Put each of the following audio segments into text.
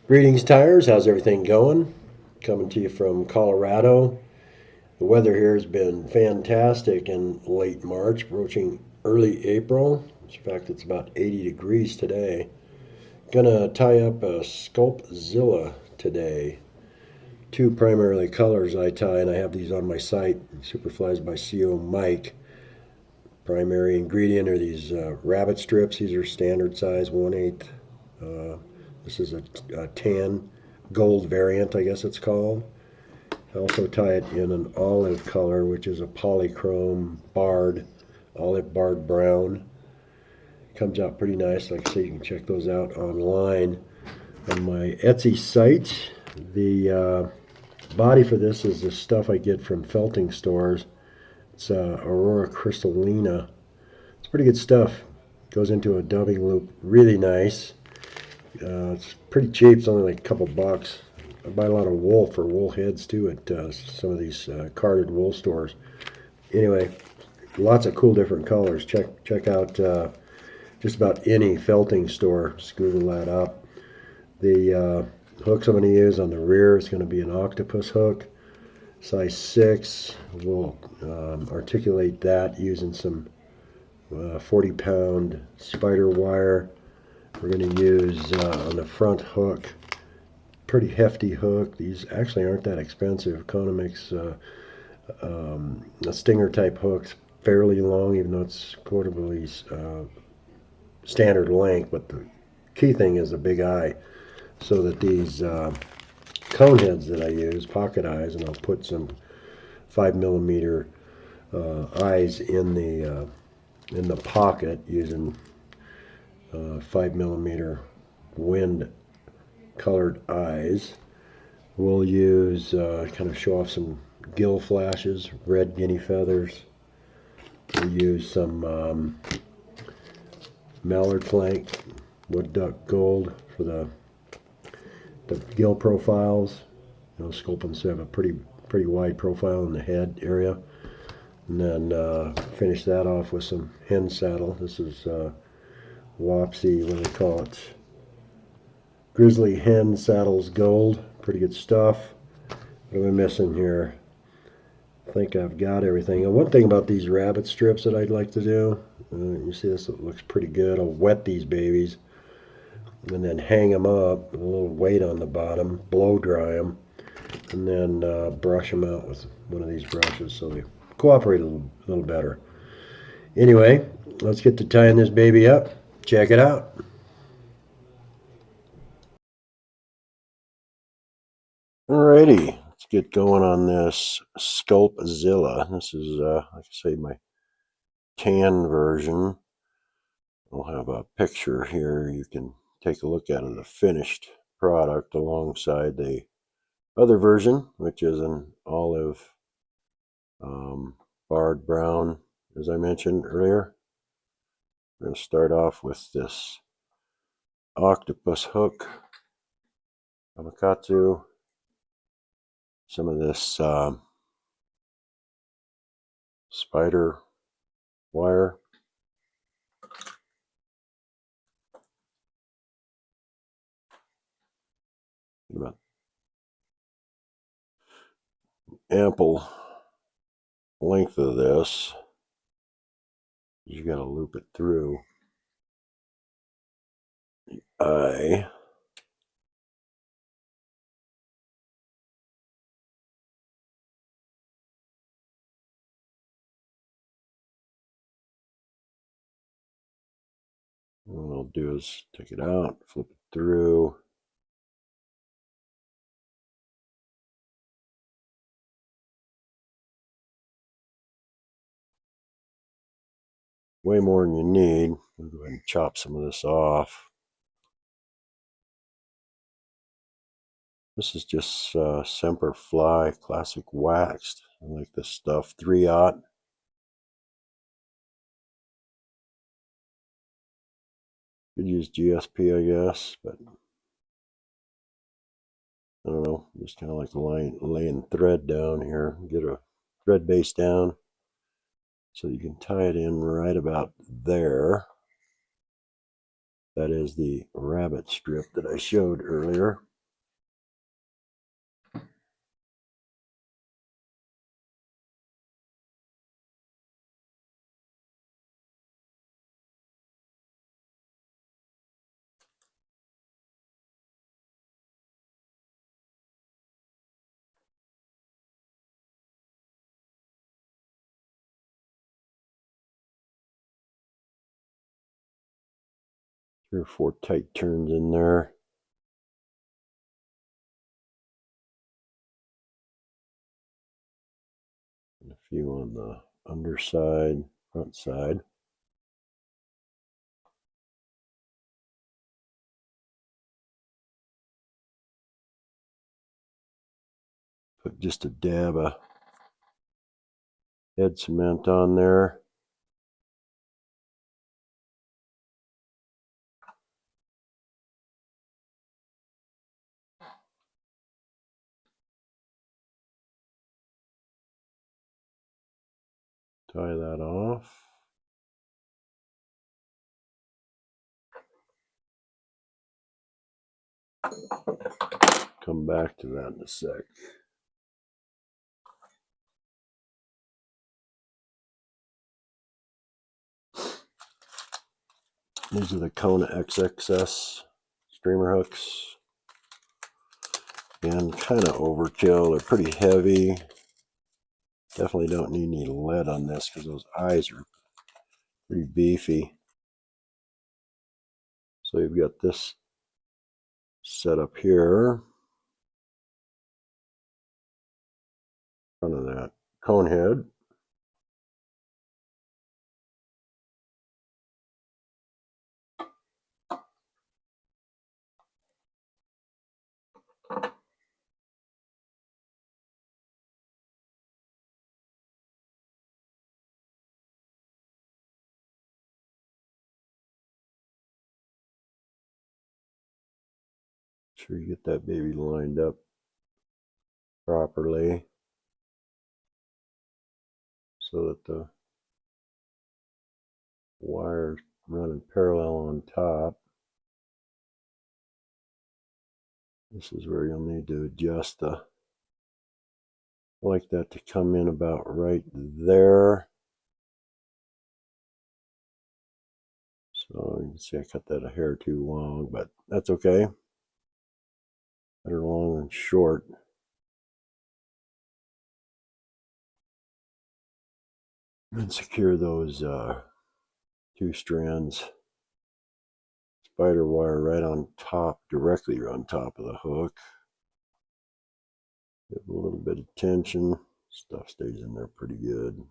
Greetings, tires. How's everything going? Coming to you from Colorado. The weather here has been fantastic in late March, approaching early April. In fact, it's about 80 degrees today. Gonna tie up a Sculpzilla today. Two primarily colors I tie, and I have these on my site. Superflies by CO Mike. Primary ingredient are these rabbit strips. These are standard size, 1/8. Uh, this is a tan gold variant, I guess it's called. I also tie it in an olive color, which is a polychrome barred, olive barred brown. Comes out pretty nice. Like I say, you can check those out online on my Etsy site. The body for this is the stuff I get from felting stores. It's Aurora Crystallina. It's pretty good stuff. Goes into a dubbing loop really nice. It's pretty cheap. It's only like a couple bucks. I buy a lot of wool for wool heads too at some of these carded wool stores. Anyway, lots of cool different colors. Check out just about any felting store. Just Google that up. The hooks I'm going to use on the rear is going to be an octopus hook, size 6. We'll articulate that using some 40-pound spider wire. We're going to use on the front hook, pretty hefty hook. These actually aren't that expensive. Economics a stinger type hook's fairly long, even though it's quarterly standard length. But the key thing is the big eye, so that these cone heads that I use, pocket eyes, and I'll put some 5mm eyes in the pocket using 5mm wind colored eyes. We'll use kind of show off some gill flashes, red guinea feathers. We'll use some mallard flank, wood duck gold for the gill profiles. You know, sculpins have a pretty wide profile in the head area. And then finish that off with some hen saddle. This is Wapsi, what do they call it? Grizzly Hen Saddles Gold. Pretty good stuff. What am I missing here? I think I've got everything. And one thing about these rabbit strips that I'd like to do, you see this looks pretty good. I'll wet these babies and then hang them up with a little weight on the bottom, blow dry them, and then brush them out with one of these brushes so they cooperate a little better. Anyway, let's get to tying this baby up. Check it out. Alrighty, let's get going on this Sculpzilla. This is, like I say, my tan version. I'll have a picture here. You can take a look at the finished product alongside the other version, which is an olive barred brown, as I mentioned earlier. We're going to start off with this octopus hook, Amakatsu, some of this spider wire. About ample length of this. You got to loop it through the eye. What I'll do is take it out, flip it through. Way more than you need. I'll go ahead and chop some of this off. This is just Semper Fly Classic Waxed. I like this stuff. 3/0. Could use GSP, I guess, but I don't know. Just kind of like laying thread down here. Get a thread base down so you can tie it in right about there. That is the rabbit strip that I showed earlier. 3 or 4 tight turns in there. And a few on the underside, front side. Put just a dab of head cement on there. Tie that off. Come back to that in a sec. These are the Kona XXS streamer hooks. And kind of overkill. They're pretty heavy. Definitely don't need any lead on this because those eyes are pretty beefy. So you've got this set up here. Front of that cone head. Sure you get that baby lined up properly so that the wires running parallel on top. This is where you'll need to adjust the, like that to come in about right there. So you can see I cut that a hair too long, but that's okay. Better long than short. And secure those 2 strands spider wire right on top, directly on top of the hook. Give a little bit of tension. Stuff stays in there pretty good.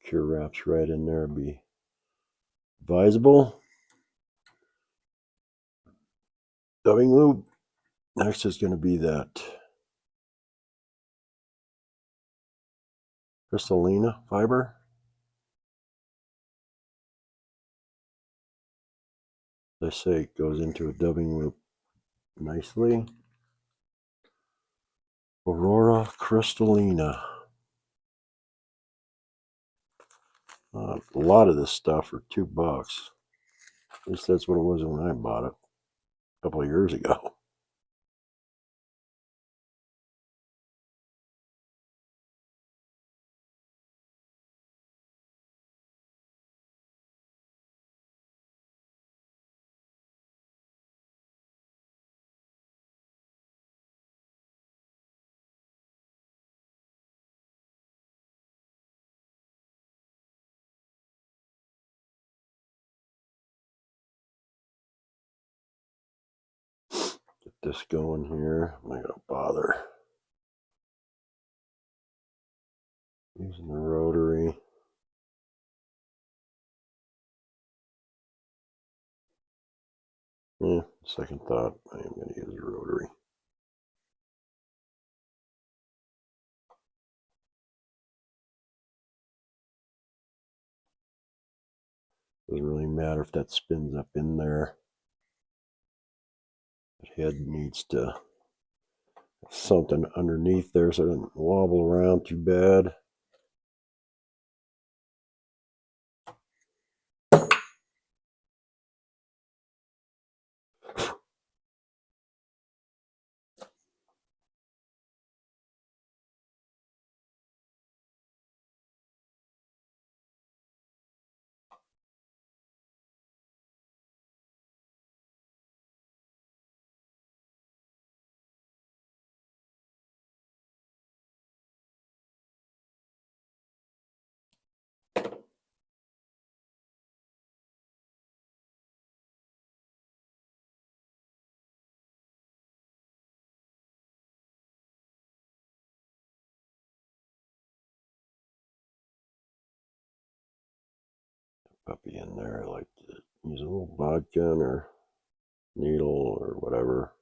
Secure wraps right in there, be advisable. Dubbing loop. Next is going to be that Sculpzilla fiber. As I say, it goes into a dubbing loop nicely. Aurora Crystallina. A lot of this stuff for $2. At least that's what it was when I bought it a couple of years ago. Get this going here. I'm not going to bother using the rotary. Second thought, I am going to use a rotary. Doesn't really matter if that spins up in there. The head needs to have something underneath there so it doesn't wobble around too bad. Puppy in there, I like to use a little bodkin or needle or whatever.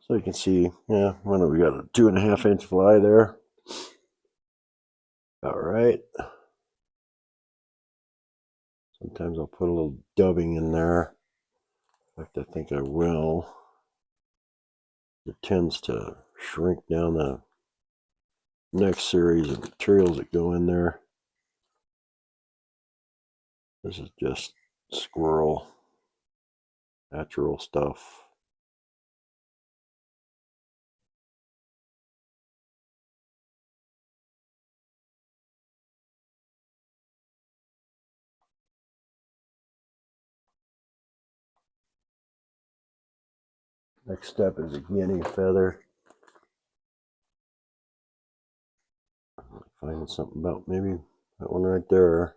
So you can see, yeah, we got a 2.5-inch fly there. All right. Sometimes I'll put a little dubbing in there. In fact, I think I will. It tends to shrink down the next series of materials that go in there. This is just squirrel, natural stuff. Next step is a guinea feather. Finding something about maybe that one right there.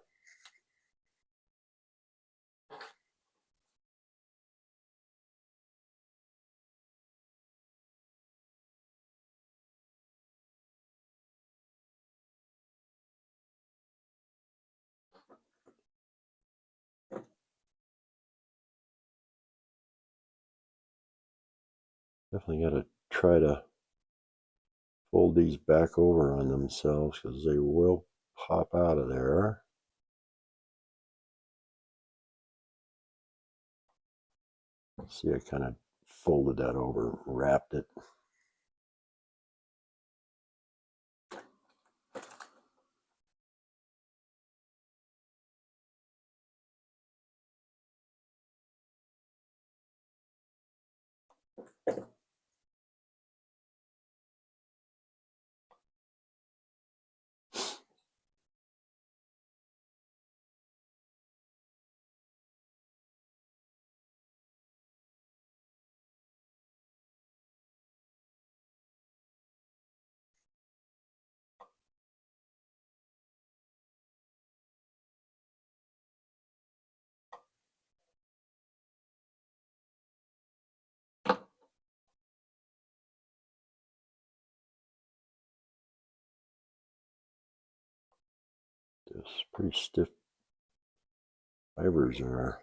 Definitely got to try to fold these back over on themselves because they will pop out of there. See, I kind of folded that over and wrapped it. Just pretty stiff fibers are.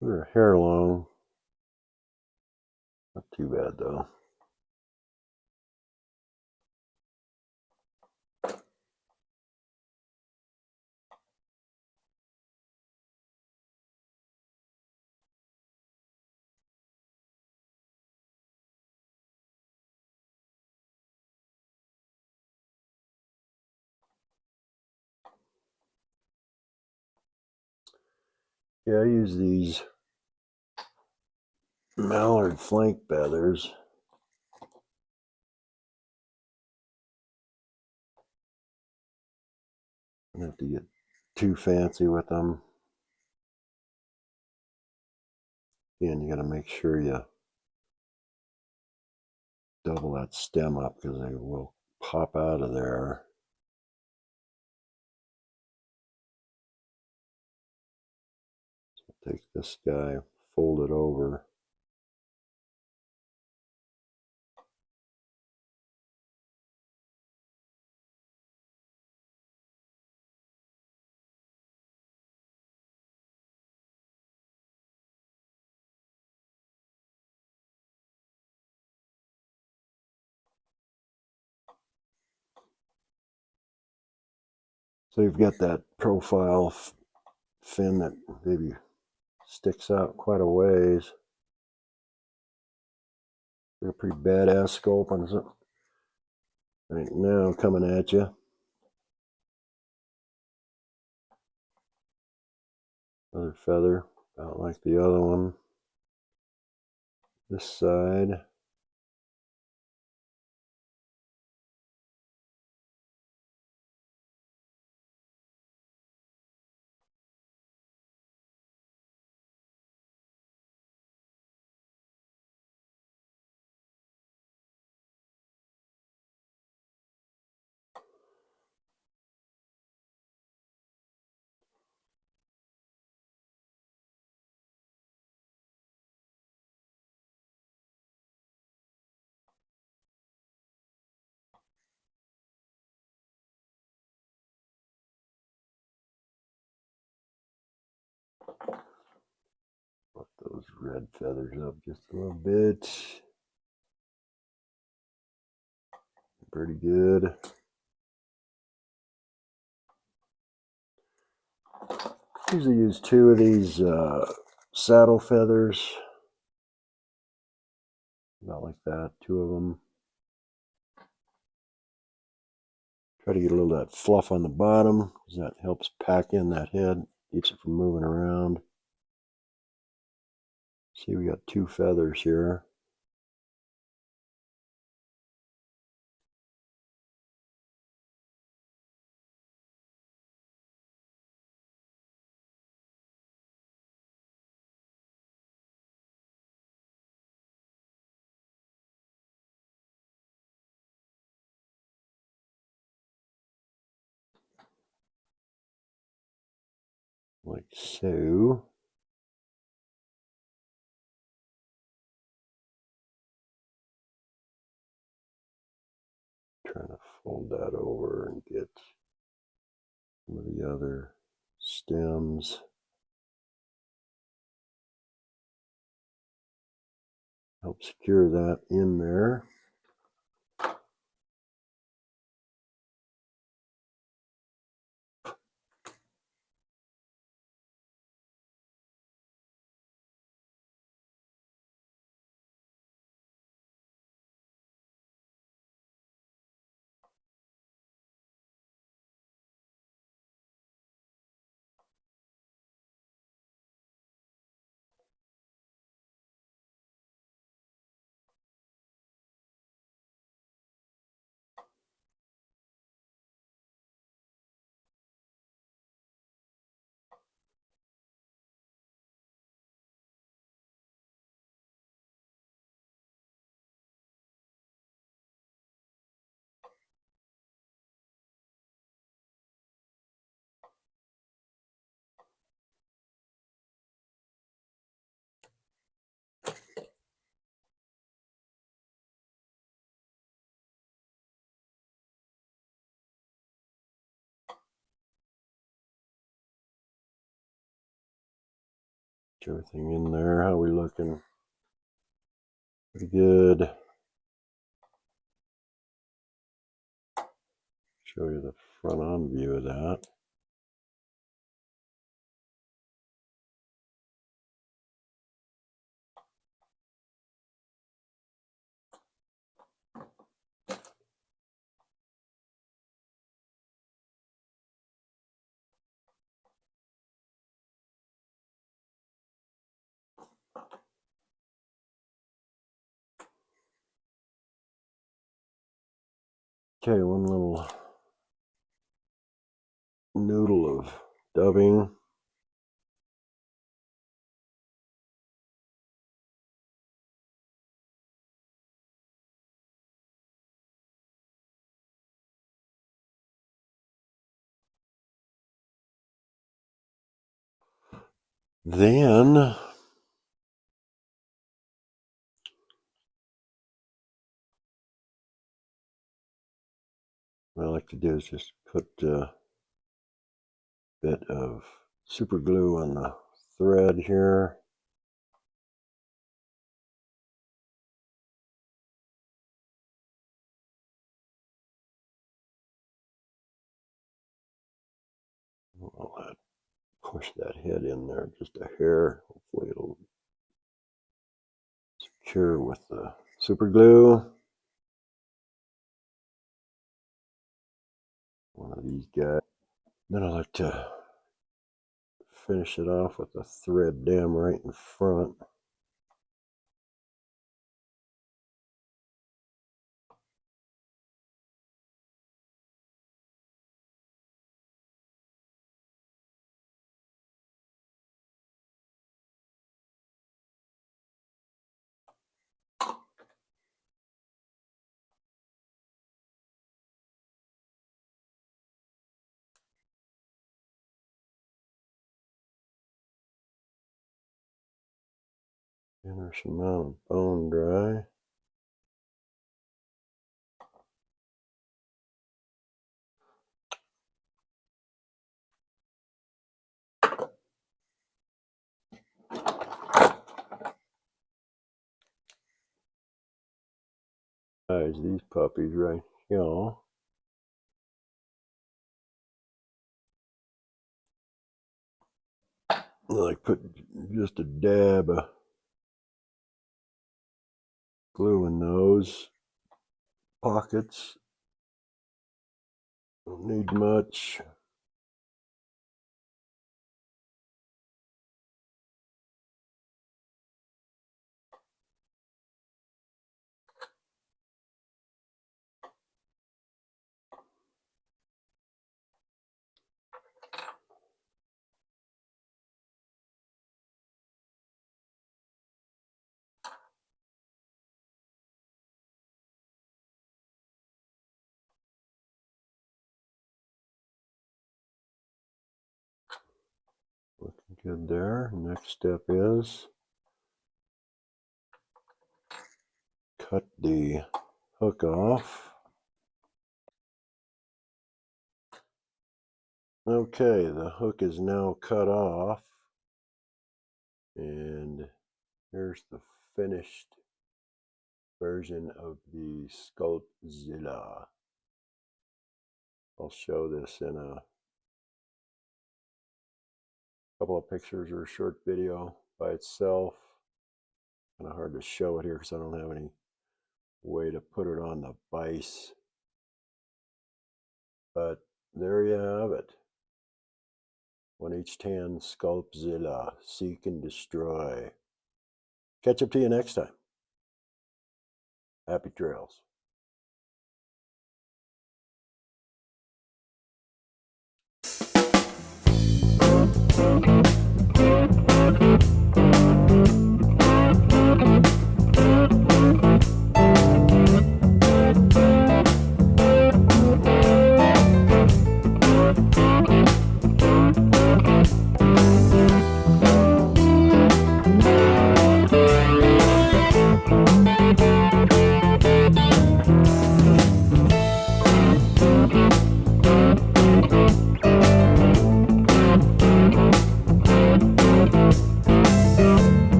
They're hair long. Not too bad though. Yeah, I use these mallard flank feathers. I don't have to get too fancy with them. And you got to make sure you double that stem up because they will pop out of there. So take this guy, fold it over. So you've got that profile fin that maybe sticks out quite a ways. They're pretty badass sculpins right now coming at you. Another feather, about like the other one. This side. Put those red feathers up just a little bit. Pretty good. Usually use 2 of these saddle feathers. About like that, 2 of them. Try to get a little of that fluff on the bottom because that helps pack in that head, keeps it from moving around. See, we got 2 feathers here. Like so. Trying to fold that over and get some of the other stems. Help secure that in there. Get everything in there. How we looking? Pretty good. Show you the front on view of that. Okay, one little noodle of dubbing. Then what I like to do is just put a bit of super glue on the thread here. I'll push that head in there just a hair. Hopefully it'll secure with the super glue. One of these guys. Then I like to finish it off with a thread dam right in front. Generous amount of bone dry. Guys, these puppies right here. Like put just a dab of glue in those pockets. Don't need much. Looking good there. Next step is cut the hook off. Okay, the hook is now cut off, and here's the finished version of the Sculpzilla. I'll show this in a couple of pictures or a short video by itself. Kind of hard to show it here because I don't have any way to put it on the vise. But there you have it. 1H10 Sculpzilla, Seek and Destroy. Catch up to you next time. Happy trails.